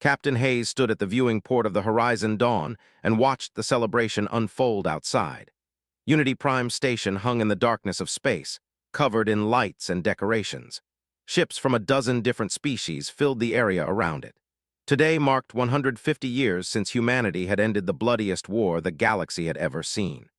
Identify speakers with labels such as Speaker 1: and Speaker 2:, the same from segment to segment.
Speaker 1: Captain Hayes stood at the viewing port of the Horizon Dawn and watched the celebration unfold outside. Unity Prime Station hung in the darkness of space, covered in lights and decorations. Ships from a dozen different species filled the area around it. Today marked 150 years since humanity had ended the bloodiest war the galaxy had ever seen.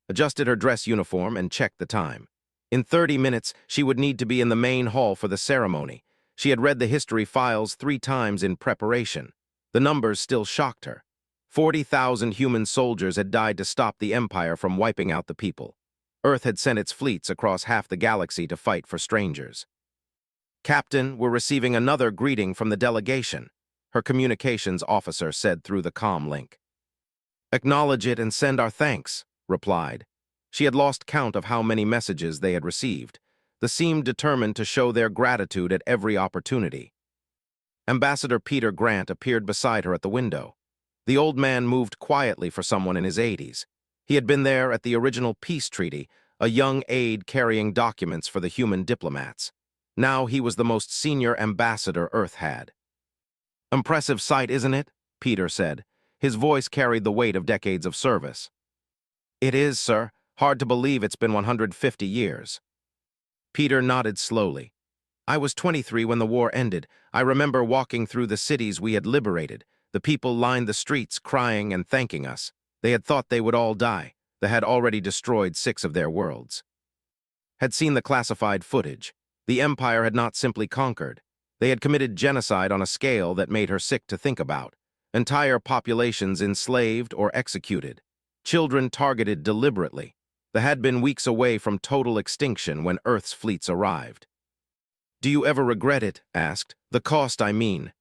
Speaker 1: Adjusted her dress uniform and checked the time. In 30 minutes, she would need to be in the main hall for the ceremony. She had read the history files 3 times in preparation. The numbers still shocked her. 40,000 human soldiers had died to stop the Empire from wiping out the people. Earth had sent its fleets across half the galaxy to fight for strangers. "Captain, we're receiving another greeting from the delegation," her communications officer said through the comm link. "Acknowledge it and send our thanks," replied. She had lost count of how many messages they had received. They seemed determined to show their gratitude at every opportunity. Ambassador Peter Grant appeared beside her at the window. The old man moved quietly for someone in his 80s. He had been there at the original peace treaty, a young aide carrying documents for the human diplomats. Now he was the most senior ambassador Earth had. "Impressive sight, isn't it?" Peter said. His voice carried the weight of decades of service. "It is, sir. Hard to believe it's been 150 years. Peter nodded slowly. "I was 23 when the war ended. I remember walking through the cities we had liberated. The people lined the streets crying and thanking us. They had thought they would all die. They had already destroyed 6 of their worlds." Had seen the classified footage. The Empire had not simply conquered. They had committed genocide on a scale that made her sick to think about. Entire populations enslaved or executed. Children targeted deliberately. They had been weeks away from total extinction when Earth's fleets arrived. "Do you ever regret it?" asked. "The cost, I mean."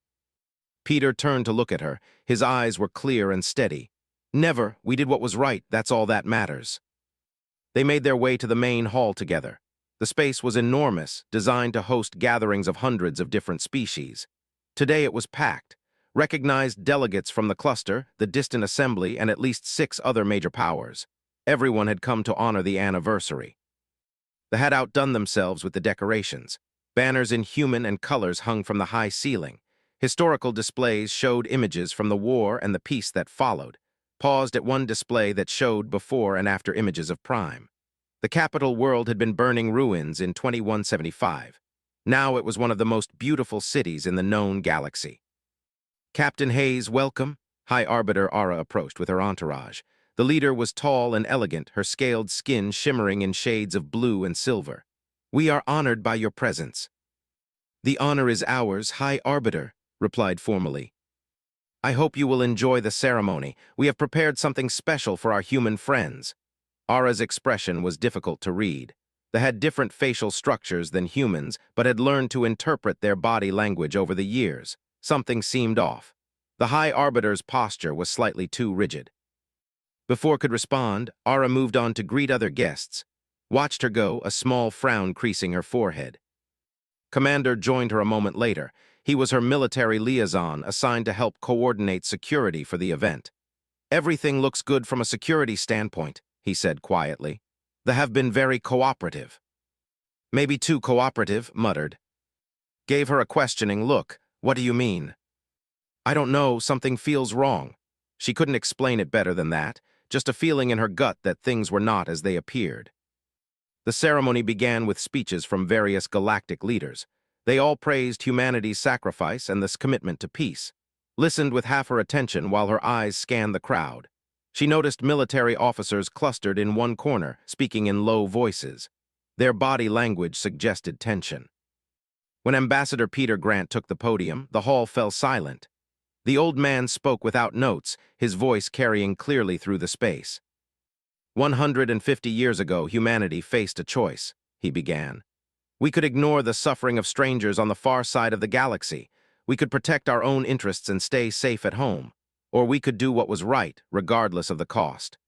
Speaker 1: Peter turned to look at her. His eyes were clear and steady. "Never. We did what was right. That's all that matters." They made their way to the main hall together. The space was enormous, designed to host gatherings of hundreds of different species. Today it was packed. Recognized delegates from the cluster, the distant assembly, and at least 6 other major powers. Everyone had come to honor the anniversary. They had outdone themselves with the decorations. Banners in human and colors hung from the high ceiling. Historical displays showed images from the war and the peace that followed, paused at one display that showed before and after images of Prime. The capital world had been burning ruins in 2175. Now it was one of the most beautiful cities in the known galaxy. "Captain Hayes, welcome." High Arbiter Ara approached with her entourage. The leader was tall and elegant, her scaled skin shimmering in shades of blue and silver. "We are honored by your presence." "The honor is ours, High Arbiter," replied formally. "I hope you will enjoy the ceremony. We have prepared something special for our human friends." Ara's expression was difficult to read. They had different facial structures than humans, but had learned to interpret their body language over the years. Something seemed off. The High Arbiter's posture was slightly too rigid. Before could respond, Ara moved on to greet other guests. Watched her go, a small frown creasing her forehead. Commander joined her a moment later. He was her military liaison, assigned to help coordinate security for the event. "Everything looks good from a security standpoint," he said quietly. "They have been very cooperative." "Maybe too cooperative," muttered. Gave her a questioning look. "What do you mean?" "I don't know, something feels wrong." She couldn't explain it better than that. Just a feeling in her gut that things were not as they appeared. The ceremony began with speeches from various galactic leaders. They all praised humanity's sacrifice and this commitment to peace. Listened with half her attention while her eyes scanned the crowd. She noticed military officers clustered in one corner, speaking in low voices. Their body language suggested tension. When Ambassador Peter Grant took the podium, the hall fell silent. The old man spoke without notes, his voice carrying clearly through the space. 150 years ago, humanity faced a choice, he began. We could ignore the suffering of strangers on the far side of the galaxy. We could protect our own interests and stay safe at home. Or we could do what was right, regardless of the cost.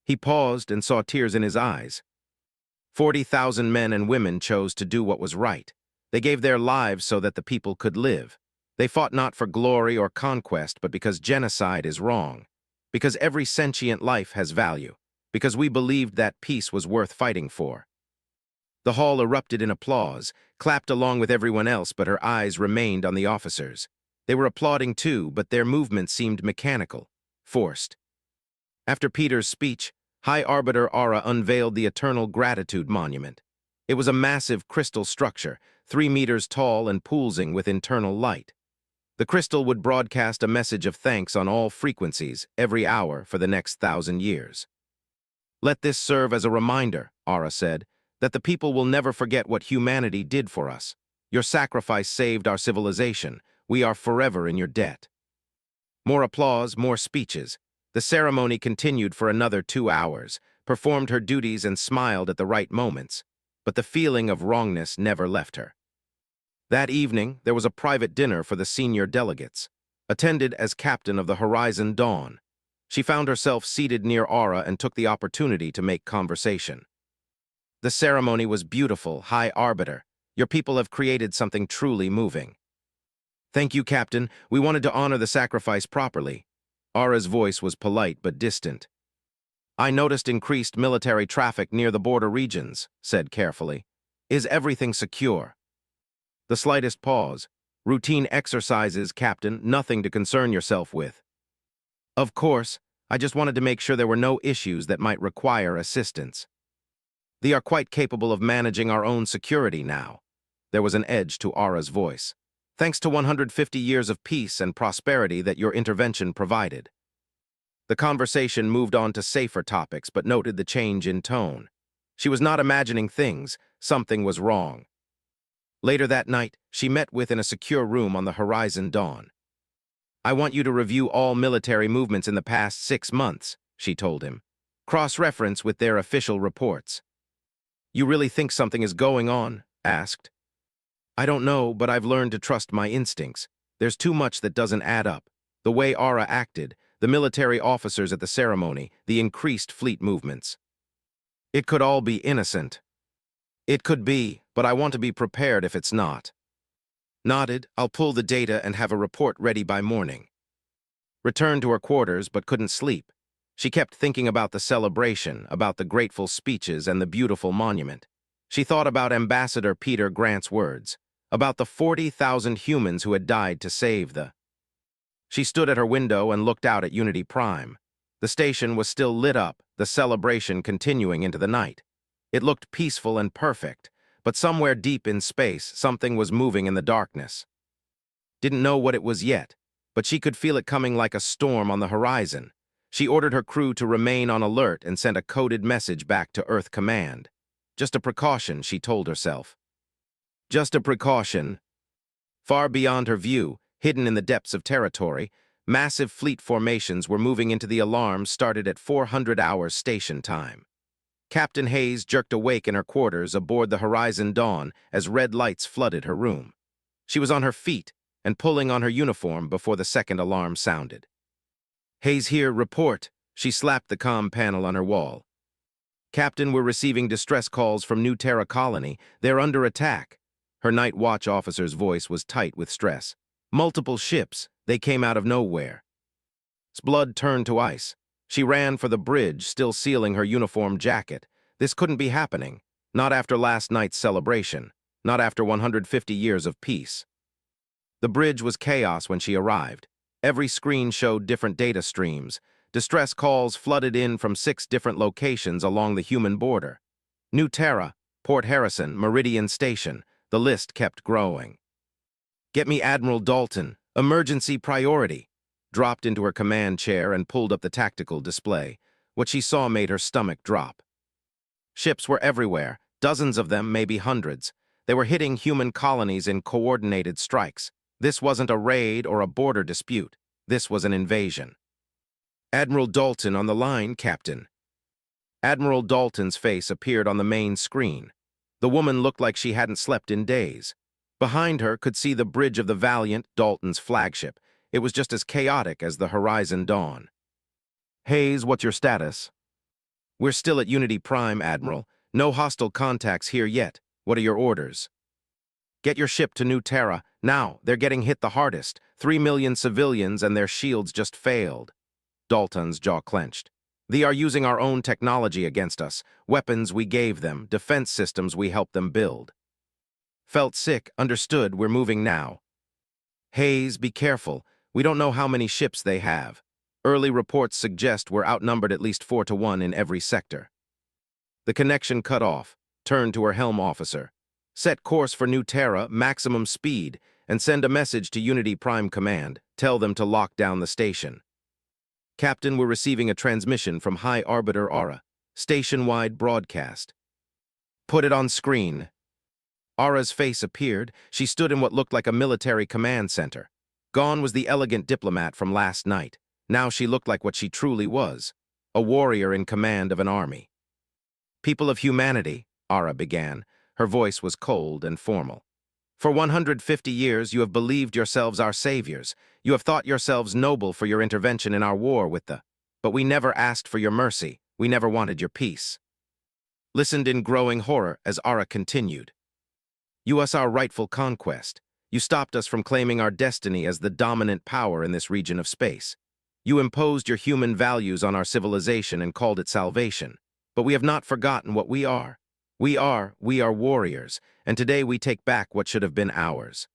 Speaker 1: He paused and saw tears in his eyes. 40,000 men and women chose to do what was right. They gave their lives so that the people could live. They fought not for glory or conquest, but because genocide is wrong. Because every sentient life has value. Because we believed that peace was worth fighting for. The hall erupted in applause, clapped along with everyone else, but her eyes remained on the officers. They were applauding too, but their movements seemed mechanical, forced. After Peter's speech, High Arbiter Aura unveiled the Eternal Gratitude Monument. It was a massive crystal structure, 3 meters tall and pulsing with internal light. The crystal would broadcast a message of thanks on all frequencies every hour for the next 1,000 years. "Let this serve as a reminder," Aura said, "that the people will never forget what humanity did for us. Your sacrifice saved our civilization. We are forever in your debt." More applause, more speeches. The ceremony continued for another 2 hours, performed her duties and smiled at the right moments, but the feeling of wrongness never left her. That evening, there was a private dinner for the senior delegates, attended as captain of the Horizon Dawn. She found herself seated near Aura and took the opportunity to make conversation. "The ceremony was beautiful, High Arbiter. Your people have created something truly moving." "Thank you, Captain. We wanted to honor the sacrifice properly." Aura's voice was polite but distant. "I noticed increased military traffic near the border regions," said carefully. "Is everything secure?" The slightest pause. "Routine exercises, Captain, nothing to concern yourself with." "Of course, I just wanted to make sure there were no issues that might require assistance." "They are quite capable of managing our own security now." There was an edge to Aura's voice. "Thanks to 150 years of peace and prosperity that your intervention provided." The conversation moved on to safer topics but noted the change in tone. She was not imagining things. Something was wrong. Later that night, she met with in a secure room on the Horizon Dawn. "I want you to review all military movements in the past 6 months," she told him. "Cross-reference with their official reports." "You really think something is going on?" asked. "I don't know, but I've learned to trust my instincts. There's too much that doesn't add up. The way Aura acted, the military officers at the ceremony, the increased fleet movements. It could all be innocent." "It could be, but I want to be prepared if it's not." Nodded. "I'll pull the data and have a report ready by morning." Returned to her quarters but couldn't sleep. She kept thinking about the celebration, about the grateful speeches and the beautiful monument. She thought about Ambassador Peter Grant's words, about the 40,000 humans who had died to save the... She stood at her window and looked out at Unity Prime. The station was still lit up, the celebration continuing into the night. It looked peaceful and perfect, but somewhere deep in space, something was moving in the darkness. Didn't know what it was yet, but she could feel it coming like a storm on the horizon. She ordered her crew to remain on alert and sent a coded message back to Earth Command. Just a precaution, she told herself. Just a precaution. Far beyond her view, hidden in the depths of territory, massive fleet formations were moving into the alarms started at 400 hours station time. Captain Hayes jerked awake in her quarters aboard the Horizon Dawn as red lights flooded her room. She was on her feet and pulling on her uniform before the second alarm sounded. "Hayes here, report." She slapped the comm panel on her wall. "Captain, we're receiving distress calls from New Terra Colony. They're under attack." Her night watch officer's voice was tight with stress. "Multiple ships. They came out of nowhere." Blood turned to ice. She ran for the bridge, still sealing her uniform jacket. This couldn't be happening. Not after last night's celebration. Not after 150 years of peace. The bridge was chaos when she arrived. Every screen showed different data streams. Distress calls flooded in from 6 different locations along the human border. New Terra, Port Harrison, Meridian Station. The list kept growing. "Get me Admiral Dalton. Emergency priority." Dropped into her command chair and pulled up the tactical display. What she saw made her stomach drop. Ships were everywhere, dozens of them, maybe hundreds. They were hitting human colonies in coordinated strikes. This wasn't a raid or a border dispute. This was an invasion. "Admiral Dalton on the line, Captain." Admiral Dalton's face appeared on the main screen. The woman looked like she hadn't slept in days. Behind her could see the bridge of the Valiant, Dalton's flagship. It was just as chaotic as the Horizon Dawn. "Hayes, what's your status?" "We're still at Unity Prime, Admiral. No hostile contacts here yet. What are your orders?" "Get your ship to New Terra. Now, they're getting hit the hardest. 3 million civilians and their shields just failed." Dalton's jaw clenched. "They are using our own technology against us. Weapons we gave them, defense systems we helped them build." "Felt sick, understood, we're moving now." Hayes, be careful. We don't know how many ships they have. Early reports suggest we're outnumbered at least 4-1 in every sector. The connection cut off. Turned to her helm officer. Set course for New Terra, maximum speed, and send a message to Unity Prime Command. Tell them to lock down the station. Captain, we're receiving a transmission from High Arbiter Aura. Station-wide broadcast. Put it on screen. Aura's face appeared. She stood in what looked like a military command center. Gone was the elegant diplomat from last night. Now she looked like what she truly was, a warrior in command of an army. People of humanity, Aura began. Her voice was cold and formal. For 150 years you have believed yourselves our saviors. You have thought yourselves noble for your intervention in our war with the... But we never asked for your mercy. We never wanted your peace. Listened in growing horror as Aura continued. You us our rightful conquest. You stopped us from claiming our destiny as the dominant power in this region of space. You imposed your human values on our civilization and called it salvation. But we have not forgotten what we are. We are warriors, and today we take back what should have been ours.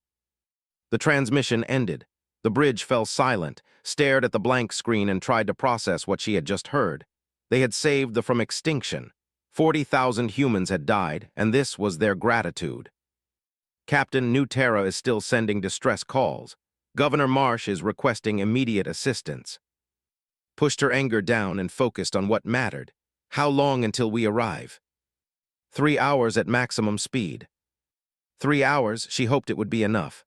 Speaker 1: The transmission ended. The bridge fell silent, stared at the blank screen and tried to process what she had just heard. They had saved from extinction. 40,000 humans had died, and this was their gratitude. Captain, New Terra is still sending distress calls. Governor Marsh is requesting immediate assistance. Pushed her anger down and focused on what mattered. How long until we arrive? 3 hours at maximum speed. 3 hours, she hoped it would be enough.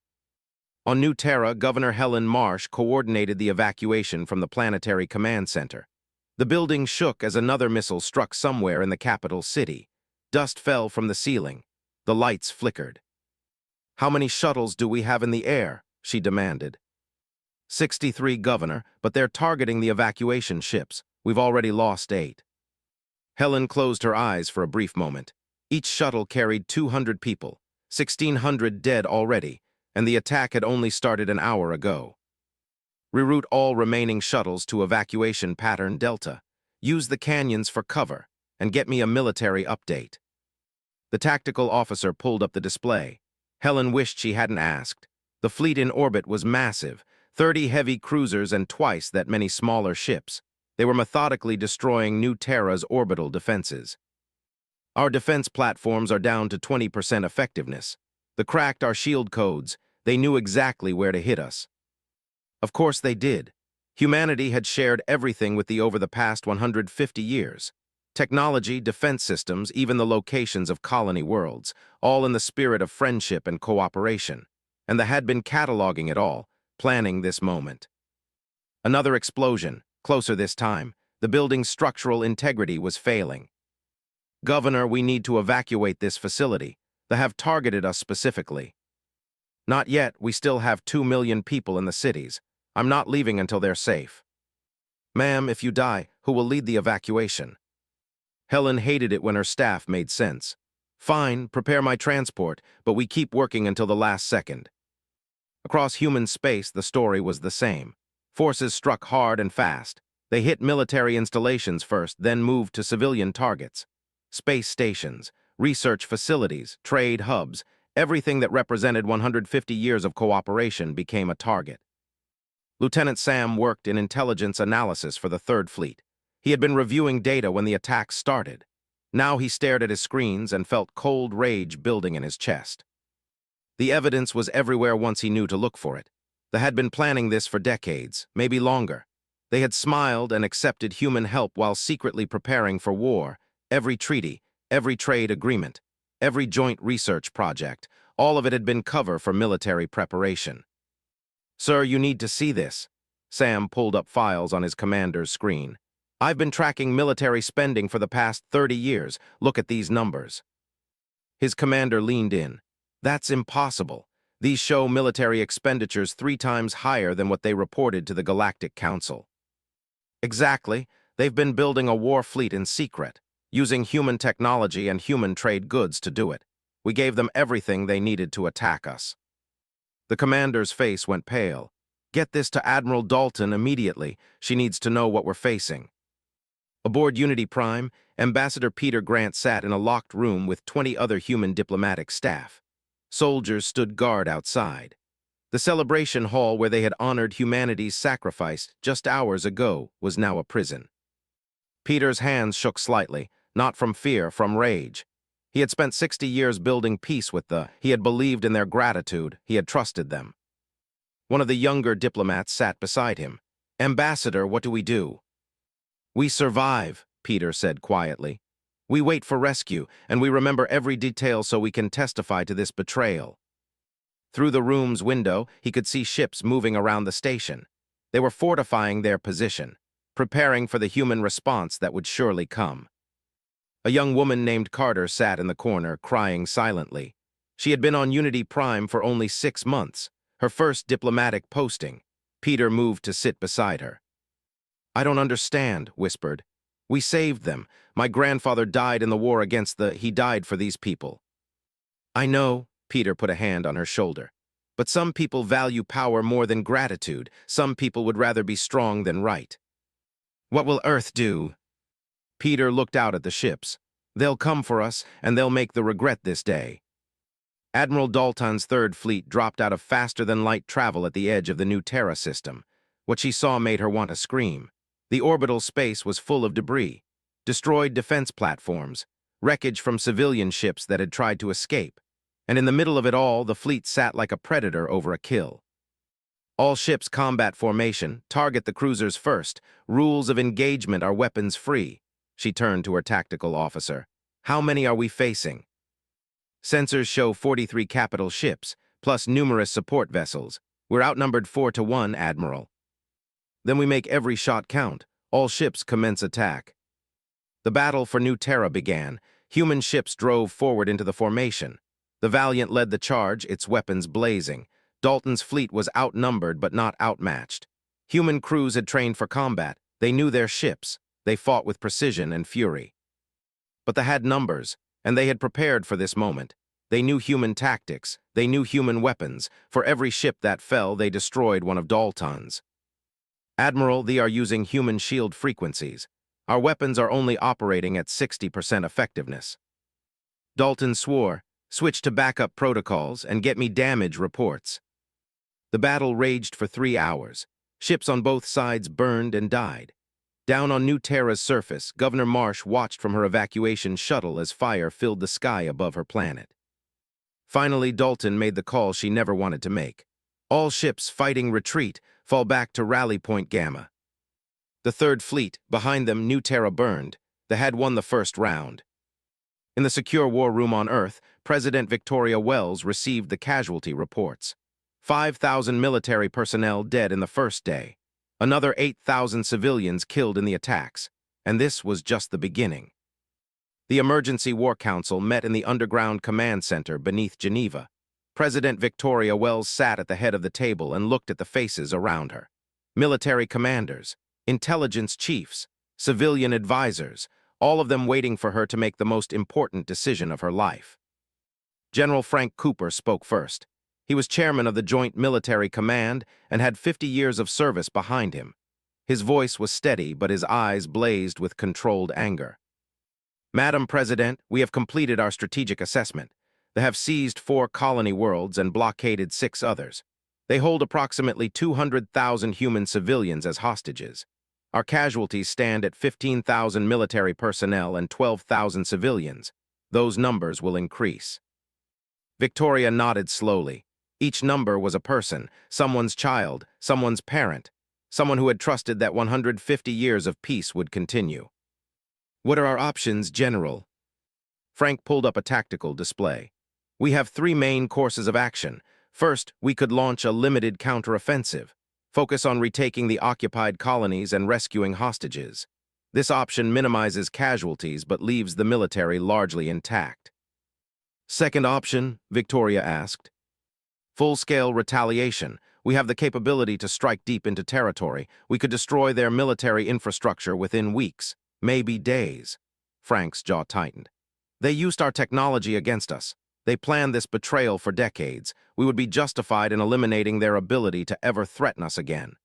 Speaker 1: On New Terra, Governor Helen Marsh coordinated the evacuation from the planetary command center. The building shook as another missile struck somewhere in the capital city. Dust fell from the ceiling. The lights flickered. How many shuttles do we have in the air? She demanded. 63, Governor, but they're targeting the evacuation ships. We've already lost 8. Helen closed her eyes for a brief moment. Each shuttle carried 200 people, 1,600 dead already, and the attack had only started an hour ago. Reroute all remaining shuttles to evacuation pattern Delta. Use the canyons for cover, and get me a military update. The tactical officer pulled up the display. Helen wished she hadn't asked. The fleet in orbit was massive, 30 heavy cruisers and twice that many smaller ships. They were methodically destroying New Terra's orbital defenses. Our defense platforms are down to 20% effectiveness. They cracked our shield codes. They knew exactly where to hit us. Of course they did. Humanity had shared everything with over the past 150 years. Technology, defense systems, even the locations of colony worlds, all in the spirit of friendship and cooperation. And they had been cataloging it all, planning this moment. Another explosion. Closer this time, the building's structural integrity was failing. Governor, we need to evacuate this facility. They have targeted us specifically. Not yet, we still have 2 million people in the cities. I'm not leaving until they're safe. Ma'am, if you die, who will lead the evacuation? Helen hated it when her staff made sense. Fine, prepare my transport, but we keep working until the last second. Across human space, the story was the same. Forces struck hard and fast. They hit military installations first, then moved to civilian targets. Space stations, research facilities, trade hubs, everything that represented 150 years of cooperation became a target. Lieutenant Sam worked in intelligence analysis for the Third Fleet. He had been reviewing data when the attack started. Now he stared at his screens and felt cold rage building in his chest. The evidence was everywhere once he knew to look for it. They had been planning this for decades, maybe longer. They had smiled and accepted human help while secretly preparing for war. Every treaty, every trade agreement, every joint research project, all of it had been cover for military preparation. Sir, you need to see this. Sam pulled up files on his commander's screen. I've been tracking military spending for the past 30 years. Look at these numbers. His commander leaned in. That's impossible. These show military expenditures 3 times higher than what they reported to the Galactic Council. Exactly. They've been building a war fleet in secret, using human technology and human trade goods to do it. We gave them everything they needed to attack us. The commander's face went pale. Get this to Admiral Dalton immediately. She needs to know what we're facing. Aboard Unity Prime, Ambassador Peter Grant sat in a locked room with 20 other human diplomatic staff. Soldiers stood guard outside. The celebration hall where they had honored humanity's sacrifice just hours ago was now a prison. Peter's hands shook slightly, not from fear, from rage. He had spent 60 years building peace with he had believed in their gratitude, he had trusted them. One of the younger diplomats sat beside him. "Ambassador, what do we do?" "We survive," Peter said quietly. "We wait for rescue, and we remember every detail so we can testify to this betrayal." Through the room's window, he could see ships moving around the station. They were fortifying their position, preparing for the human response that would surely come. A young woman named Carter sat in the corner, crying silently. She had been on Unity Prime for only 6 months, her first diplomatic posting. Peter moved to sit beside her. "I don't understand," whispered. "We saved them. My grandfather died in the war against he died for these people." "I know," Peter put a hand on her shoulder. "But some people value power more than gratitude. Some people would rather be strong than right." "What will Earth do?" Peter looked out at the ships. "They'll come for us, and they'll make the regret this day." Admiral Dalton's Third Fleet dropped out of faster-than-light travel at the edge of the new Terra system. What she saw made her want to scream. The orbital space was full of debris, destroyed defense platforms, wreckage from civilian ships that had tried to escape. And in the middle of it all, the fleet sat like a predator over a kill. "All ships combat formation, target the cruisers first. Rules of engagement are weapons free." She turned to her tactical officer. "How many are we facing?" "Sensors show 43 capital ships, plus numerous support vessels. We're outnumbered 4-1, Admiral." "Then we make every shot count. All ships commence attack." The battle for New Terra began. Human ships drove forward into the formation. The Valiant led the charge, its weapons blazing. Dalton's fleet was outnumbered but not outmatched. Human crews had trained for combat. They knew their ships. They fought with precision and fury. But they had numbers, and they had prepared for this moment. They knew human tactics. They knew human weapons. For every ship that fell, they destroyed one of Dalton's. "Admiral, they are using human shield frequencies. Our weapons are only operating at 60% effectiveness." Dalton swore. "Switch to backup protocols and get me damage reports." The battle raged for 3 hours. Ships on both sides burned and died. Down on New Terra's surface, Governor Marsh watched from her evacuation shuttle as fire filled the sky above her planet. Finally, Dalton made the call she never wanted to make. "All ships fighting retreat, fall back to Rally Point Gamma." The Third Fleet, behind them, New Terra burned. They had won the first round. In the secure war room on Earth, President Victoria Wells received the casualty reports. 5,000 military personnel dead in the first day. Another 8,000 civilians killed in the attacks. And this was just the beginning. The Emergency War Council met in the underground command center beneath Geneva. President Victoria Wells sat at the head of the table and looked at the faces around her. Military commanders, intelligence chiefs, civilian advisors, all of them waiting for her to make the most important decision of her life. General Frank Cooper spoke first. He was chairman of the Joint Military Command and had 50 years of service behind him. His voice was steady, but his eyes blazed with controlled anger. "Madam President, we have completed our strategic assessment. They have seized 4 colony worlds and blockaded 6 others. They hold approximately 200,000 human civilians as hostages. Our casualties stand at 15,000 military personnel and 12,000 civilians. Those numbers will increase." Victoria nodded slowly. Each number was a person, someone's child, someone's parent, someone who had trusted that 150 years of peace would continue. "What are our options, General?" Frank pulled up a tactical display. "We have 3 main courses of action. First, we could launch a limited counteroffensive. Focus on retaking the occupied colonies and rescuing hostages. This option minimizes casualties but leaves the military largely intact." "Second option?" Victoria asked. "Full-scale retaliation. We have the capability to strike deep into territory. We could destroy their military infrastructure within weeks, maybe days." Frank's jaw tightened. "They used our technology against us. They planned this betrayal for decades. We would be justified in eliminating their ability to ever threaten us again."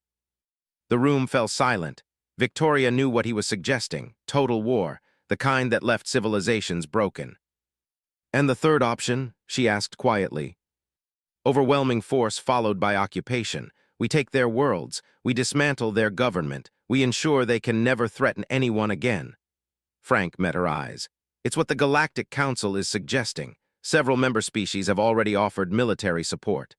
Speaker 1: The room fell silent. Victoria knew what he was suggesting: total war, the kind that left civilizations broken. "And the third option?" she asked quietly. Overwhelming force followed by occupation. We take their worlds, we dismantle their government, we ensure they can never threaten anyone again. Frank met her eyes. It's what the Galactic Council is suggesting. Several member species have already offered military support.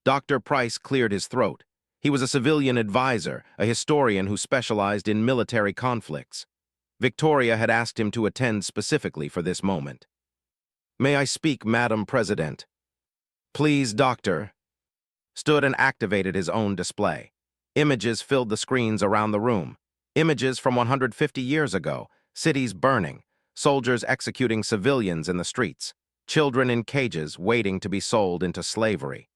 Speaker 1: Dr. Price cleared his throat. He was a civilian advisor, a historian who specialized in military conflicts. Victoria had asked him to attend specifically for this moment. "May I speak, Madam President?" "Please, Doctor." Stood and activated his own display. Images filled the screens around the room. Images from 150 years ago, cities burning, soldiers executing civilians in the streets, children in cages waiting to be sold into slavery.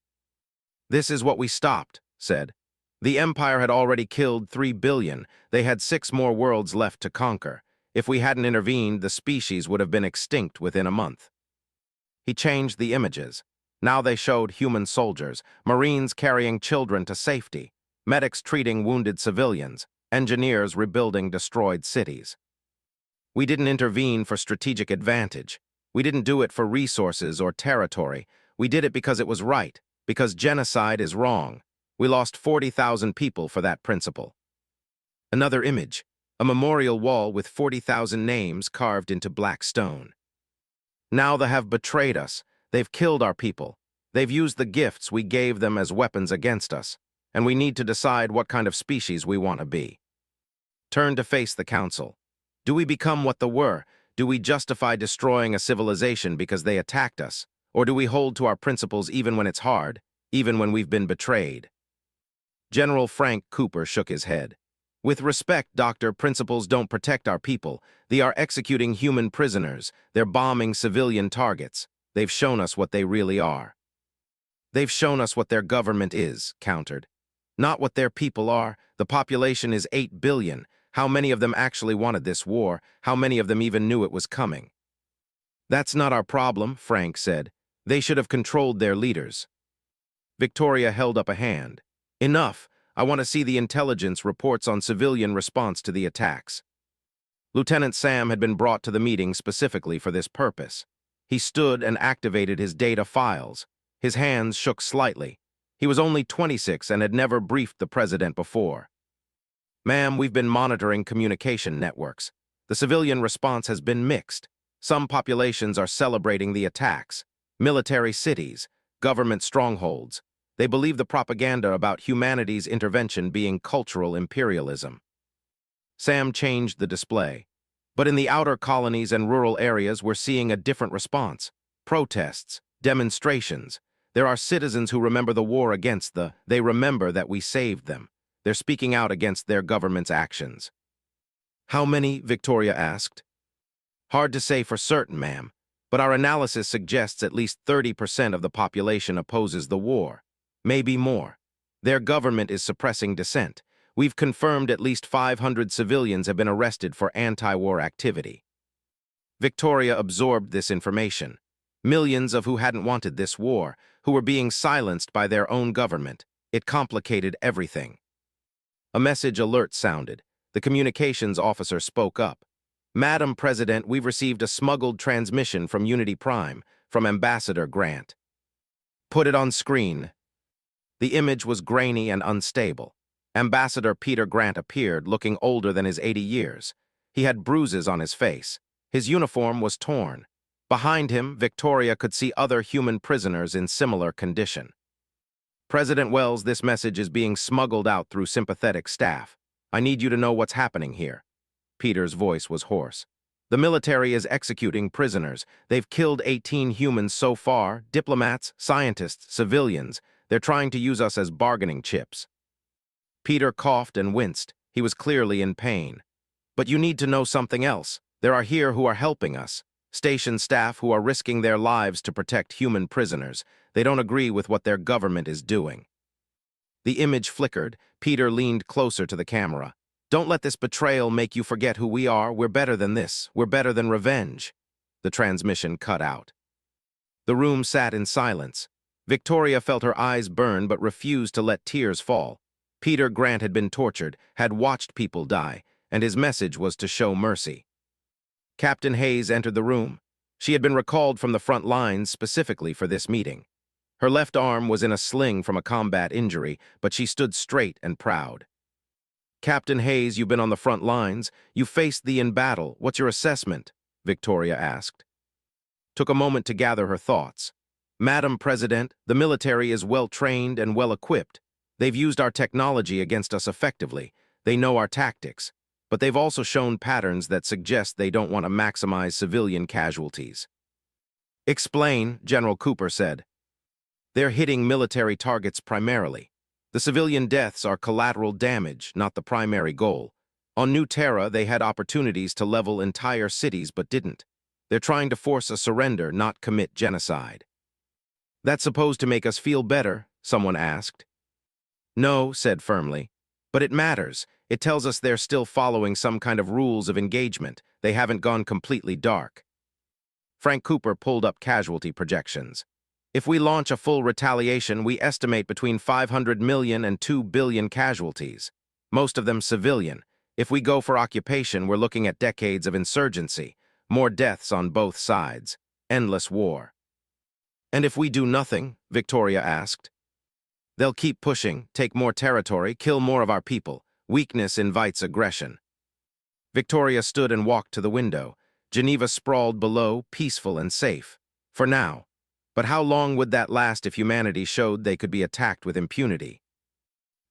Speaker 1: "This is what we stopped," said. "The Empire had already killed 3 billion. They had 6 more worlds left to conquer. If we hadn't intervened, the species would have been extinct within a month." He changed the images. Now they showed human soldiers, Marines carrying children to safety, medics treating wounded civilians, engineers rebuilding destroyed cities. "We didn't intervene for strategic advantage. We didn't do it for resources or territory. We did it because it was right, because genocide is wrong. We lost 40,000 people for that principle." Another image, a memorial wall with 40,000 names carved into black stone. "Now they have betrayed us. They've killed our people. They've used the gifts we gave them as weapons against us, and we need to decide what kind of species we want to be." Turn to face the Council. Do we become what they were? Do we justify destroying a civilization because they attacked us? Or do we hold to our principles even when it's hard, even when we've been betrayed? General Frank Cooper shook his head. "With respect, Doctor, principles don't protect our people. They are executing human prisoners. They're bombing civilian targets. They've shown us what they really are." "They've shown us what their government is," countered. "Not what their people are. The population is 8 billion. How many of them actually wanted this war? How many of them even knew it was coming?" "That's not our problem," Frank said. "They should have controlled their leaders." Victoria held up a hand. "Enough. I want to see the intelligence reports on civilian response to the attacks." Lieutenant Sam had been brought to the meeting specifically for this purpose. He stood and activated his data files. His hands shook slightly. He was only 26 and had never briefed the president before. "Ma'am, we've been monitoring communication networks. The civilian response has been mixed. Some populations are celebrating the attacks. Military cities, government strongholds. They believe the propaganda about humanity's intervention being cultural imperialism." Sam changed the display. "But in the outer colonies and rural areas, we're seeing a different response. Protests, demonstrations. There are citizens who remember the war against they remember that we saved them. They're speaking out against their government's actions." "How many?" Victoria asked. "Hard to say for certain, ma'am, but our analysis suggests at least 30% of the population opposes the war. Maybe more. Their government is suppressing dissent. We've confirmed at least 500 civilians have been arrested for anti-war activity." Victoria absorbed this information. Millions of who hadn't wanted this war, who were being silenced by their own government. It complicated everything. A message alert sounded. The communications officer spoke up. "Madam President, we've received a smuggled transmission from Unity Prime, from Ambassador Grant." "Put it on screen." The image was grainy and unstable. Ambassador Peter Grant appeared, looking older than his 80 years. He had bruises on his face. His uniform was torn. Behind him, Victoria could see other human prisoners in similar condition. "President Wells, this message is being smuggled out through sympathetic staff. I need you to know what's happening here." Peter's voice was hoarse. "The military is executing prisoners. They've killed 18 humans so far, diplomats, scientists, civilians. They're trying to use us as bargaining chips." Peter coughed and winced. He was clearly in pain. "But you need to know something else. There are here who are helping us. Station staff who are risking their lives to protect human prisoners. They don't agree with what their government is doing." The image flickered. Peter leaned closer to the camera. "Don't let this betrayal make you forget who we are. We're better than this. We're better than revenge." The transmission cut out. The room sat in silence. Victoria felt her eyes burn but refused to let tears fall. Peter Grant had been tortured, had watched people die, and his message was to show mercy. Captain Hayes entered the room. She had been recalled from the front lines specifically for this meeting. Her left arm was in a sling from a combat injury, but she stood straight and proud. "Captain Hayes, you've been on the front lines. You faced thee in battle. What's your assessment?" Victoria asked. Took a moment to gather her thoughts. "Madam President, the military is well-trained and well-equipped. They've used our technology against us effectively. They know our tactics. But they've also shown patterns that suggest they don't want to maximize civilian casualties." "Explain," General Cooper said. "They're hitting military targets primarily. The civilian deaths are collateral damage, not the primary goal. On New Terra, they had opportunities to level entire cities but didn't. They're trying to force a surrender, not commit genocide." "That's supposed to make us feel better?" someone asked. "No," said firmly. "But it matters. It tells us they're still following some kind of rules of engagement. They haven't gone completely dark." Frank Cooper pulled up casualty projections. "If we launch a full retaliation, we estimate between 500 million and 2 billion casualties. Most of them civilian. If we go for occupation, we're looking at decades of insurgency. More deaths on both sides. Endless war." "And if we do nothing?" Victoria asked. "They'll keep pushing, take more territory, kill more of our people. Weakness invites aggression." Victoria stood and walked to the window. Geneva sprawled below, peaceful and safe. For now. But how long would that last if humanity showed they could be attacked with impunity?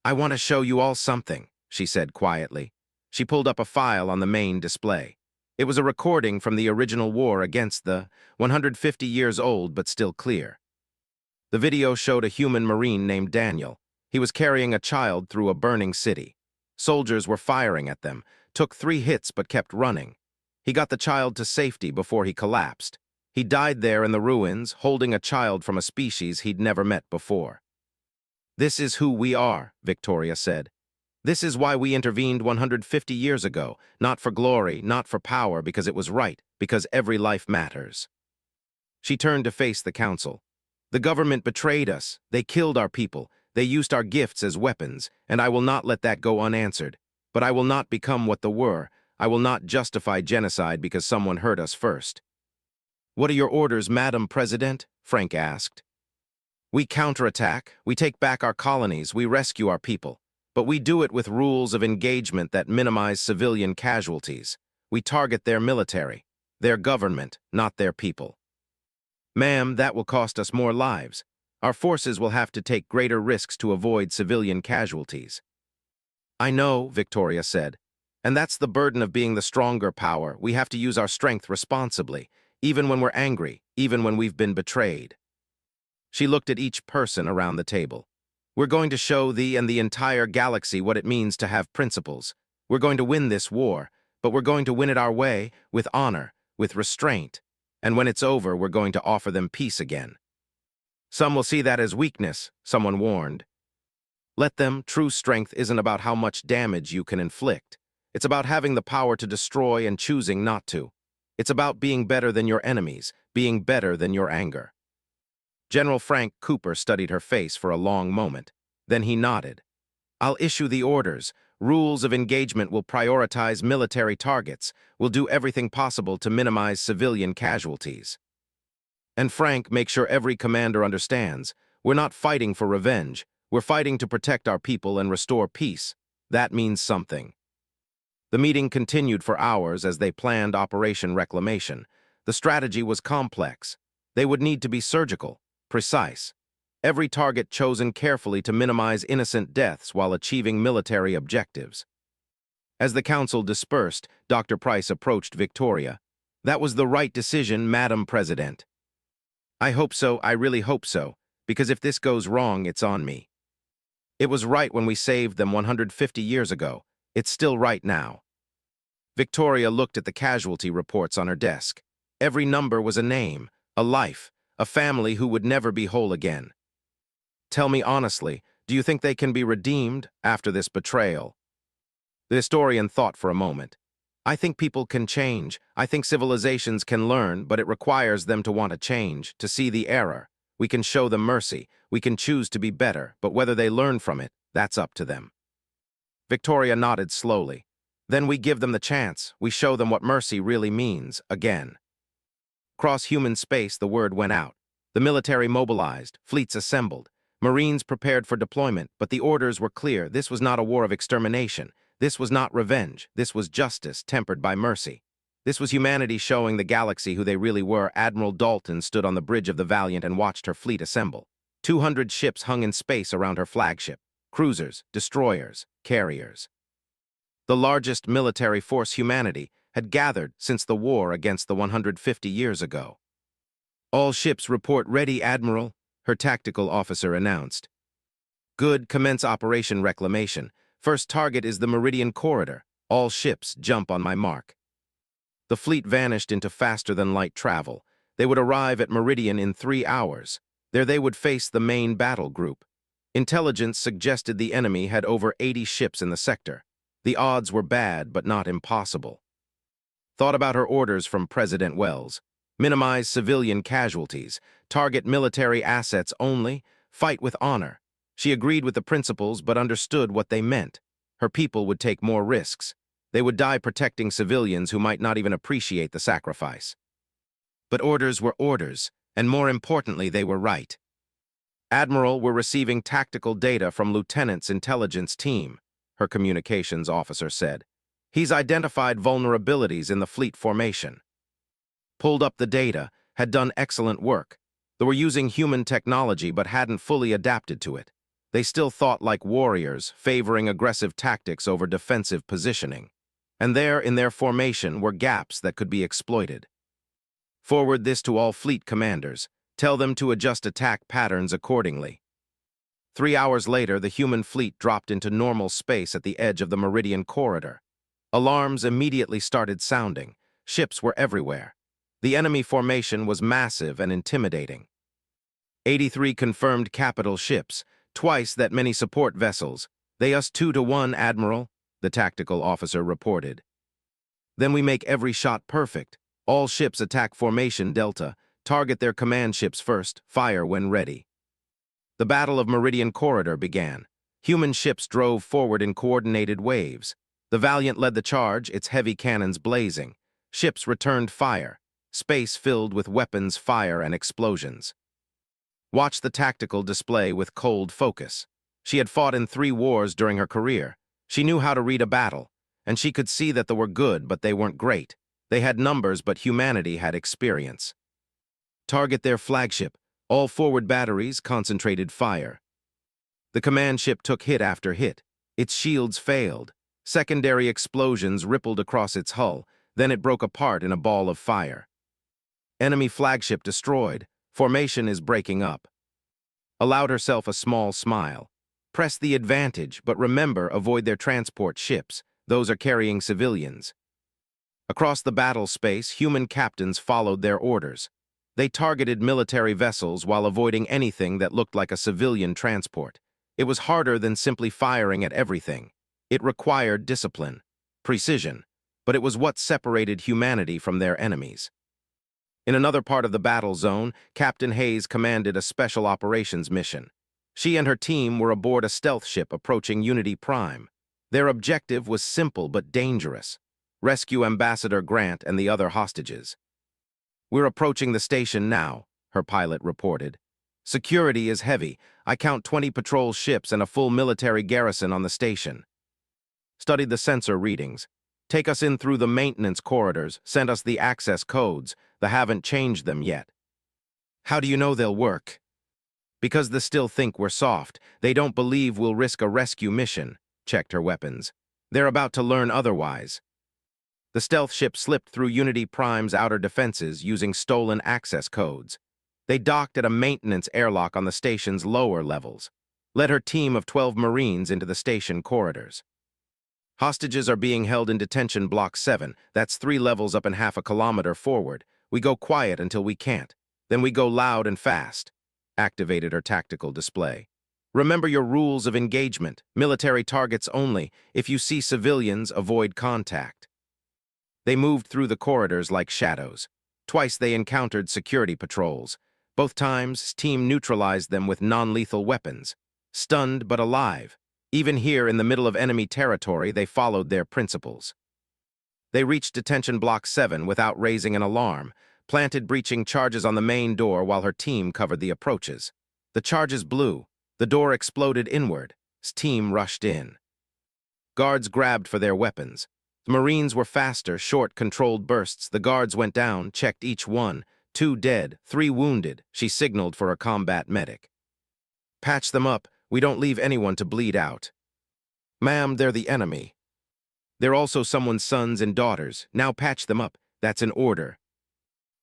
Speaker 1: "I want to show you all something," she said quietly. She pulled up a file on the main display. It was a recording from the original war against the 150 years old but still clear. The video showed a human Marine named Daniel. He was carrying a child through a burning city. Soldiers were firing at them, took 3 hits but kept running. He got the child to safety before he collapsed. He died there in the ruins, holding a child from a species he'd never met before. "This is who we are," Victoria said. "This is why we intervened 150 years ago, not for glory, not for power, because it was right, because every life matters." She turned to face the council. "The government betrayed us. They killed our people. They used our gifts as weapons, and I will not let that go unanswered. But I will not become what they were. I will not justify genocide because someone hurt us first." "What are your orders, Madam President?" Frank asked. "We counterattack. We take back our colonies. We rescue our people. But we do it with rules of engagement that minimize civilian casualties. We target their military, their government, not their people." "Ma'am, that will cost us more lives. Our forces will have to take greater risks to avoid civilian casualties." "I know," Victoria said. "And that's the burden of being the stronger power. We have to use our strength responsibly, even when we're angry, even when we've been betrayed." She looked at each person around the table. "We're going to show thee and the entire galaxy what it means to have principles. We're going to win this war, but we're going to win it our way, with honor, with restraint. And when it's over, we're going to offer them peace again." "Some will see that as weakness," someone warned. "Let them. True strength isn't about how much damage you can inflict. It's about having the power to destroy and choosing not to. It's about being better than your enemies, being better than your anger." General Frank Cooper studied her face for a long moment. Then he nodded. "I'll issue the orders. Rules of engagement will prioritize military targets. We'll do everything possible to minimize civilian casualties. And Frank, make sure every commander understands. We're not fighting for revenge. We're fighting to protect our people and restore peace. That means something." The meeting continued for hours as they planned Operation Reclamation. The strategy was complex. They would need to be surgical, precise. Every target chosen carefully to minimize innocent deaths while achieving military objectives. As the council dispersed, Dr. Price approached Victoria. "That was the right decision, Madam President." "I hope so, I really hope so, because if this goes wrong, it's on me. It was right when we saved them 150 years ago. It's still right now." Victoria looked at the casualty reports on her desk. Every number was a name, a life, a family who would never be whole again. "Tell me honestly, do you think they can be redeemed after this betrayal?" The historian thought for a moment. "I think people can change. I think civilizations can learn, but it requires them to want to change, to see the error. We can show them mercy. We can choose to be better, but whether they learn from it, that's up to them." Victoria nodded slowly. "Then we give them the chance. We show them what mercy really means, again." Across human space, the word went out. The military mobilized, fleets assembled. Marines prepared for deployment, but the orders were clear. This was not a war of extermination. This was not revenge. This was justice tempered by mercy. This was humanity showing the galaxy who they really were. Admiral Dalton stood on the bridge of the Valiant and watched her fleet assemble. 200 ships hung in space around her flagship. Cruisers, destroyers, carriers. The largest military force humanity had gathered since the war against the 150 years ago. "All ships report ready, Admiral," her tactical officer announced. "Good, commence Operation Reclamation. First target is the Meridian Corridor. All ships jump on my mark." The fleet vanished into faster-than-light travel. They would arrive at Meridian in 3 hours. There they would face the main battle group. Intelligence suggested the enemy had over 80 ships in the sector. The odds were bad, but not impossible. Thought about her orders from President Wells. Minimize civilian casualties, target military assets only, fight with honor. She agreed with the principles but understood what they meant. Her people would take more risks. They would die protecting civilians who might not even appreciate the sacrifice. But orders were orders, and more importantly, they were right. "Admiral, we're receiving tactical data from Lieutenant's intelligence team," her communications officer said. "He's identified vulnerabilities in the fleet formation." Pulled up the data, had done excellent work. They were using human technology but hadn't fully adapted to it. They still thought like warriors, favoring aggressive tactics over defensive positioning. And there, in their formation, were gaps that could be exploited. Forward this to all fleet commanders. Tell them to adjust attack patterns accordingly. 3 hours later, the human fleet dropped into normal space at the edge of the Meridian Corridor. Alarms immediately started sounding. Ships were everywhere. The enemy formation was massive and intimidating. 83 confirmed capital ships, twice that many support vessels. They us 2-1, Admiral, the tactical officer reported. Then we make every shot perfect. All ships attack formation Delta. Target their command ships first. Fire when ready. The Battle of Meridian Corridor began. Human ships drove forward in coordinated waves. The Valiant led the charge, its heavy cannons blazing. Ships returned fire. Space filled with weapons, fire, and explosions. Watch the tactical display with cold focus. She had fought in 3 wars during her career. She knew how to read a battle, and she could see that they were good, but they weren't great. They had numbers, but humanity had experience. Target their flagship. All forward batteries, concentrated fire. The command ship took hit after hit. Its shields failed. Secondary explosions rippled across its hull. Then it broke apart in a ball of fire. Enemy flagship destroyed. Formation is breaking up. Allowed herself a small smile. Press the advantage, but remember, avoid their transport ships. Those are carrying civilians. Across the battle space, human captains followed their orders. They targeted military vessels while avoiding anything that looked like a civilian transport. It was harder than simply firing at everything. It required discipline, precision, but it was what separated humanity from their enemies. In another part of the battle zone, Captain Hayes commanded a special operations mission. She and her team were aboard a stealth ship approaching Unity Prime. Their objective was simple but dangerous: rescue Ambassador Grant and the other hostages. "We're approaching the station now," her pilot reported. "Security is heavy. I count 20 patrol ships and a full military garrison on the station." Studied the sensor readings. "Take us in through the maintenance corridors, send us the access codes. They haven't changed them yet." "How do you know they'll work?" "Because they still think we're soft. They don't believe we'll risk a rescue mission." Checked her weapons. "They're about to learn otherwise." The stealth ship slipped through Unity Prime's outer defenses using stolen access codes. They docked at a maintenance airlock on the station's lower levels. Led her team of 12 Marines into the station corridors. "Hostages are being held in detention block 7. That's 3 levels up and half a kilometer forward. We go quiet until we can't. Then we go loud and fast." Activated her tactical display. "Remember your rules of engagement. Military targets only. If you see civilians, avoid contact." They moved through the corridors like shadows. Twice they encountered security patrols. Both times, team neutralized them with non-lethal weapons. Stunned but alive. Even here in the middle of enemy territory, they followed their principles. They reached detention block 7 without raising an alarm, planted breaching charges on the main door while her team covered the approaches. The charges blew. The door exploded inward. His team rushed in. Guards grabbed for their weapons. The Marines were faster, short, controlled bursts. The guards went down, checked each one. 2 dead, 3 wounded. She signaled for a combat medic. Patch them up. We don't leave anyone to bleed out. Ma'am, they're the enemy. They're also someone's sons and daughters. Now patch them up. That's an order.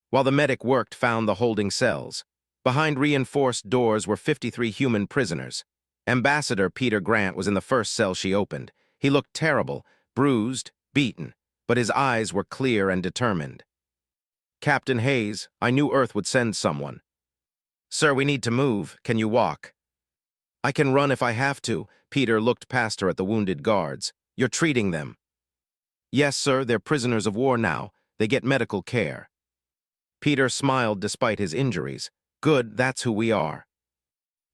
Speaker 1: While the medic worked, found the holding cells. Behind reinforced doors were 53 human prisoners. Ambassador Peter Grant was in the first cell she opened. He looked terrible, bruised, beaten, but his eyes were clear and determined. Captain Hayes, I knew Earth would send someone. Sir, we need to move. Can you walk? I can run if I have to. Peter looked past her at the wounded guards. You're treating them. Yes, sir, they're prisoners of war now. They get medical care. Peter smiled despite his injuries. Good, that's who we are.